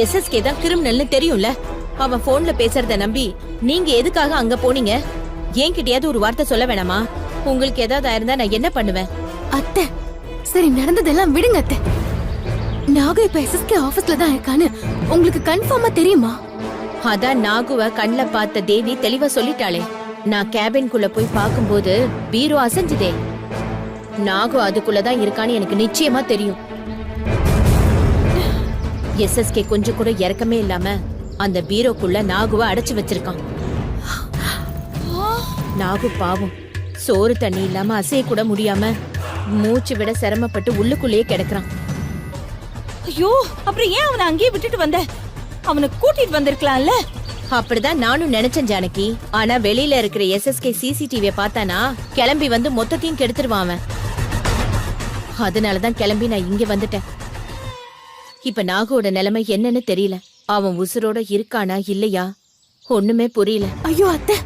SSK தான் கிரிமினல்னு தெரியும்ல. அவன் போன்ல பேசுறத நம்பி நீங்க எதுக்காக அங்க போனீங்க? என்கிட்டயாவது ஒரு வார்த்தை சொல்ல வேணாமா? உங்களுக்கு ஏதாவது ஆயிருந்தா நான் என்ன பண்ணுவேன்? அத்தை, சரி நடந்ததெல்லாம் விடுங்க அத்தை. நாகு இப்ப எஸ்எஸ்கே ஆபீஸ்ல தான் இருக்கான்னு உங்களுக்கு கன்ஃபார்மா தெரியுமா? அதான் நாகுவ கண்ல பார்த்த தேவி தெளிவா சொல்லிட்டாளே. நான் கேபின்குள்ள போய் பாக்கும்போது பீரோ அசைஞ்சுதே. நாகு அதுக்குள்ளதான் இருக்கான்னு எனக்கு நிச்சயமா தெரியும். எஸ்எஸ்கே கொஞ்சம் கூட இறக்கமே இல்லாம அந்த பீரோக்குள்ள நாகுவ அடைச்சு வச்சிருக்கான். நாகு பாவம் சோறு தண்ணி இல்லாம அசைய கூட முடியாம மூச்சு விட சிரமப்பட்டு உள்ளுக்குள்ளேயே கிடக்குறான். ஐயோ, அப்புறம் ஏன் அவனை அங்கேயே விட்டுட்டு வந்த? அவனை கூட்டிட்டு வந்திருக்கலாம்ல. அப்படிதான் நானும் நினைச்சேன் ஜானகி. ஆனா வெளியில இருக்கிற எஸ்எஸ்கே சிசிடிவிய பார்த்தானா கிளம்பி வந்து மொத்தத்தையும் கெடுத்துருவான் அவன். அதனாலதான் கிளம்பி நான் இங்க வந்துட்டேன். இப்ப நாகுவோட நிலைமை என்னன்னு தெரியல. அவன் உசுரோட இருக்கானா இல்லையா ஒண்ணுமே புரியல. ஐயோ அத்தை,